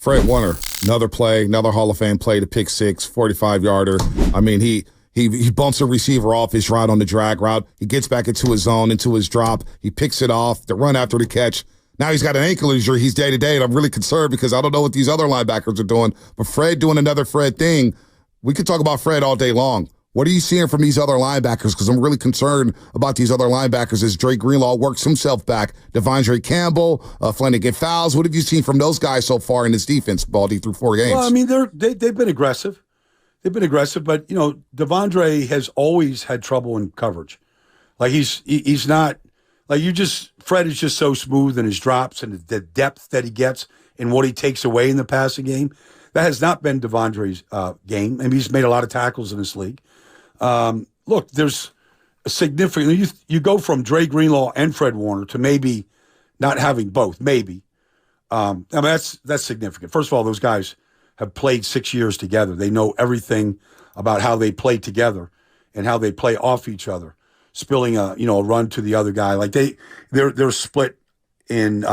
Fred Warner, another play, another Hall of Fame play to pick six, 45-yarder. I mean, he bumps a receiver off his route on the drag route. He gets back into his zone, into his drop. He picks it off, the run after the catch. Now he's got an ankle injury. He's day-to-day, and I'm really concerned because I don't know what these other linebackers are doing. But Fred doing another Fred thing, we could talk about Fred all day long. What are you seeing from these other linebackers? Because I'm really concerned about these other linebackers as Drake Greenlaw works himself back. Devondre Campbell, Flanagan Fowles. What have you seen from those guys so far in this defense, Baldy, through 4 games? Well, I mean, they've been aggressive. They've been aggressive, but, you know, Devondre has always had trouble in coverage. Like, he's not – like, Fred is just so smooth in his drops and the depth that he gets and what he takes away in the passing game. That has not been Devondre's game. I mean, he's made a lot of tackles in this league. Look, there's a significant – you go from Dre Greenlaw and Fred Warner to maybe not having both, maybe. I mean, that's significant. First of all, those guys have played 6 years together. They know everything about how they play together and how they play off each other, spilling a run to the other guy. Like they're split in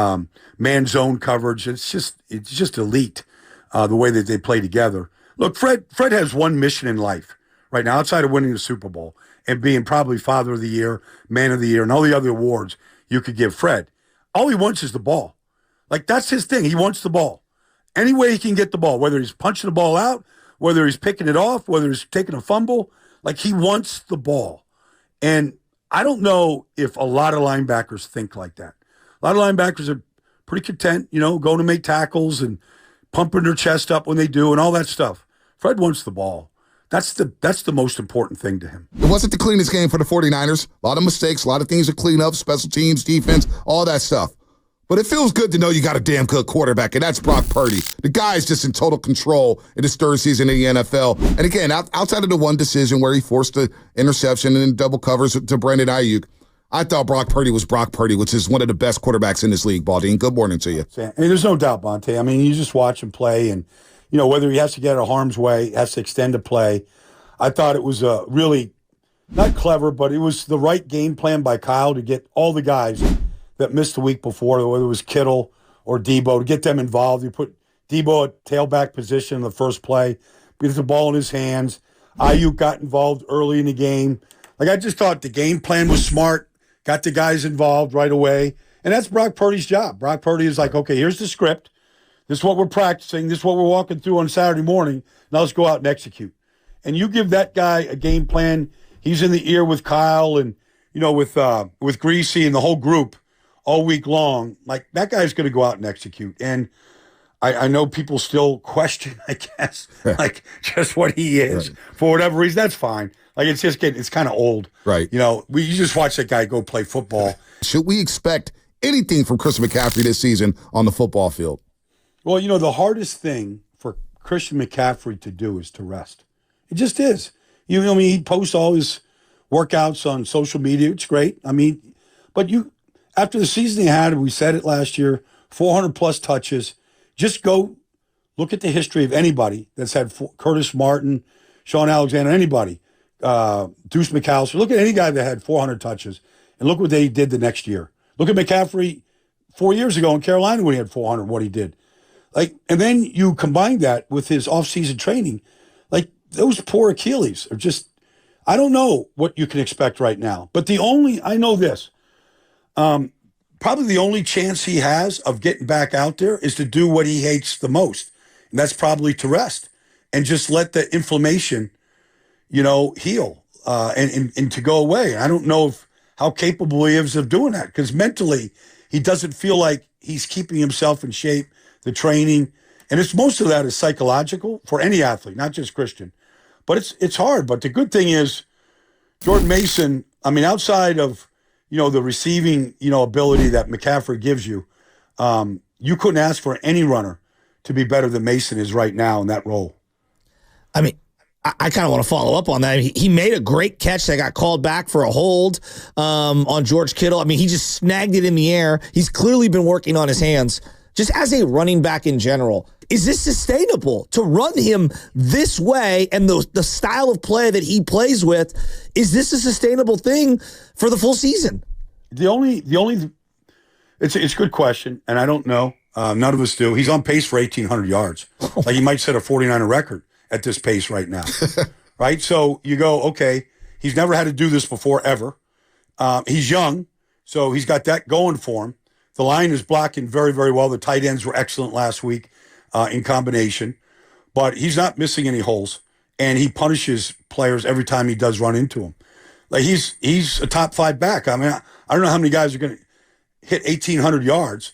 man zone coverage. It's just elite the way that they play together. Look, Fred has one mission in life right now, outside of winning the Super Bowl and being probably Father of the Year, Man of the Year, and all the other awards you could give Fred. All he wants is the ball. Like, that's his thing. He wants the ball. Any way he can get the ball, whether he's punching the ball out, whether he's picking it off, whether he's taking a fumble, like, he wants the ball. And I don't know if a lot of linebackers think like that. A lot of linebackers are pretty content, going to make tackles and pumping their chest up when they do and all that stuff. Fred wants the ball. That's the most important thing to him. It wasn't the cleanest game for the 49ers. A lot of mistakes, a lot of things to clean up, special teams, defense, all that stuff. But it feels good to know you got a damn good quarterback, and that's Brock Purdy. The guy is just in total control in his third season in the NFL. And again, outside of the one decision where he forced the interception and double covers to Brandon Ayuk, I thought Brock Purdy was Brock Purdy, which is one of the best quarterbacks in this league, Baldy. And good morning to you. I mean, there's no doubt, Bonte. I mean, you just watch him play, and whether he has to get out of harm's way, has to extend a play. I thought it was really not clever, but it was the right game plan by Kyle to get all the guys that missed the week before, whether it was Kittle or Debo, to get them involved. You put Debo at tailback position in the first play, gets the ball in his hands. Ayuk got involved early in the game. Like, I just thought the game plan was smart, got the guys involved right away, and that's Brock Purdy's job. Brock Purdy is like, okay, here's the script. This is what we're practicing. This is what we're walking through on Saturday morning. Now let's go out and execute. And you give that guy a game plan. He's in the ear with Kyle and, with Greasy and the whole group all week long. Like, that guy's going to go out and execute. And I know people still question, I guess, like, just what he is. Right. For whatever reason, that's fine. Like, it's kind of old. Right. You just watch that guy go play football. Should we expect anything from Christian McCaffrey this season on the football field? Well, the hardest thing for Christian McCaffrey to do is to rest. It just is. He posts all his workouts on social media. It's great. I mean, but after the season he had, we said it last year, 400-plus touches. Just go look at the history of anybody that's had Curtis Martin, Sean Alexander, anybody, Deuce McAllister. Look at any guy that had 400 touches, and look what they did the next year. Look at McCaffrey 4 years ago in Carolina when he had 400, what he did. Like, and then you combine that with his off-season training. Like, those poor Achilles are just, I don't know what you can expect right now. But I know this, probably the only chance he has of getting back out there is to do what he hates the most. And that's probably to rest and just let the inflammation, heal and to go away. I don't know how capable he is of doing that, because mentally he doesn't feel like he's keeping himself in shape, the training. And most of that is psychological for any athlete, not just Christian. But it's hard. But the good thing is, Jordan Mason, I mean, outside of, the receiving, ability that McCaffrey gives you, you couldn't ask for any runner to be better than Mason is right now in that role. I mean, I kind of want to follow up on that. He made a great catch that got called back for a hold on George Kittle. I mean, he just snagged it in the air. He's clearly been working on his hands. Just as a running back in general, is this sustainable to run him this way and the style of play that he plays with? Is this a sustainable thing for the full season? It's a good question, and I don't know. None of us do. He's on pace for 1,800 yards. Like he might set a 49er record at this pace right now. Right? So you go, okay, he's never had to do this before ever. He's young, so he's got that going for him. The line is blocking very, very well. The tight ends were excellent last week in combination. But he's not missing any holes, and he punishes players every time he does run into them. Like he's a top 5 back. I mean, I don't know how many guys are going to hit 1,800 yards.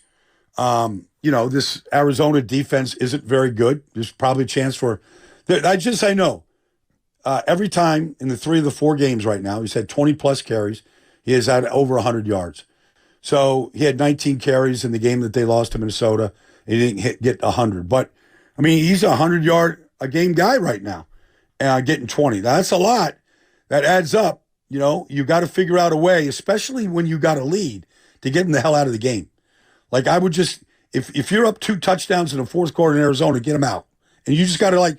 This Arizona defense isn't very good. There's probably a chance for I know. Every time in the 3 of the 4 games right now, he's had 20-plus carries. He has had over 100 yards. So he had 19 carries in the game that they lost to Minnesota. He didn't get 100. But, I mean, he's a 100-yard-a-game guy right now, getting 20. Now, that's a lot. That adds up. You got to figure out a way, especially when you got a lead, to get him the hell out of the game. Like, I would just, if you're up 2 touchdowns in the fourth quarter in Arizona, get him out. And you just got to,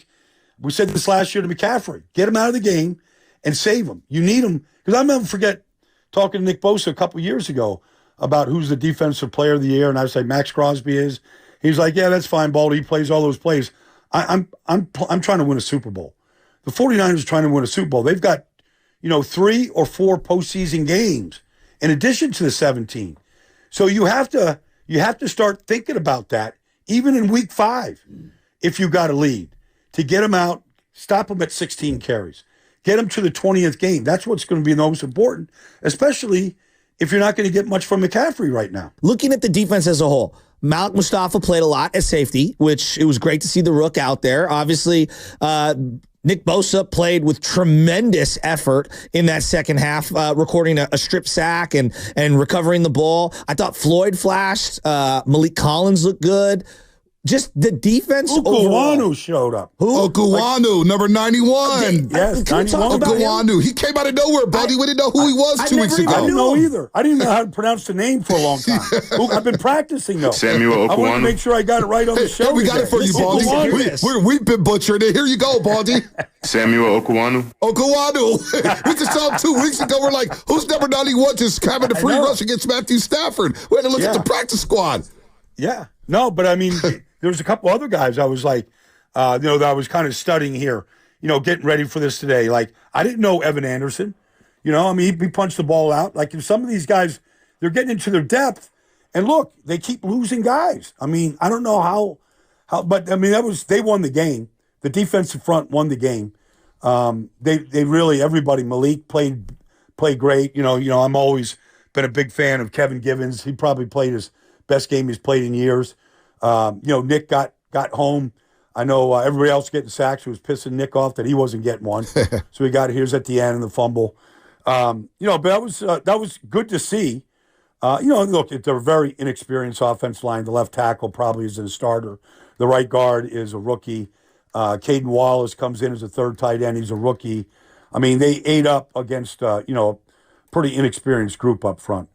we said this last year to McCaffrey, get him out of the game and save him. You need him. Because I'll never forget talking to Nick Bosa a couple years ago about who's the defensive player of the year, and I was like, Max Crosby is. He's like, yeah, that's fine, Baldy. He plays all those plays. I'm trying to win a Super Bowl. The 49ers are trying to win a Super Bowl. They've got, 3 or 4 postseason games in addition to the 17. So you have to start thinking about that, even in week 5, if you got a lead, to get them out, stop them at 16 carries, get them to the 20th game. That's what's going to be the most important, especially if you're not going to get much from McCaffrey right now. Looking at the defense as a whole, Malik Mustafa played a lot at safety, which it was great to see the Rook out there. Obviously, Nick Bosa played with tremendous effort in that second half, recording a strip sack and recovering the ball. I thought Floyd flashed. Malik Collins looked good. Just the defense overall. Showed up. Who? Okuwanu, number 91. Yes, 91. Okuwanu. He came out of nowhere, buddy. We didn't know who he was 2 weeks ago. I didn't know either. I didn't know how to pronounce the name for a long time. I've been practicing, though. Samuel Okuwanu. I want to make sure I got it right on the show. We got it for you, Baldy. We've been butchered it. Here you go, Baldy. Samuel Okuwanu. Okuwanu. We just saw him 2 weeks ago. We're like, who's number 91 just having a free rush against Matthew Stafford? We had to look at the practice squad. Yeah. No, but I mean, there was a couple other guys I was like, that I was kind of studying here, getting ready for this today. Like, I didn't know Evan Anderson. He punched the ball out. Like, if some of these guys, they're getting into their depth. And look, they keep losing guys. I mean, I don't know how, but I mean, they won the game. The defensive front won the game. They really, everybody, Malik played great. I'm always been a big fan of Kevin Givens. He probably played his best game he's played in years. Nick got home. I know everybody else getting sacks who was pissing Nick off that he wasn't getting one. So he got his at the end in the fumble. But that was good to see. Look, it's a very inexperienced offense line. The left tackle probably isn't a starter. The right guard is a rookie. Caden Wallace comes in as a third tight end. He's a rookie. I mean, they ate up against, a pretty inexperienced group up front.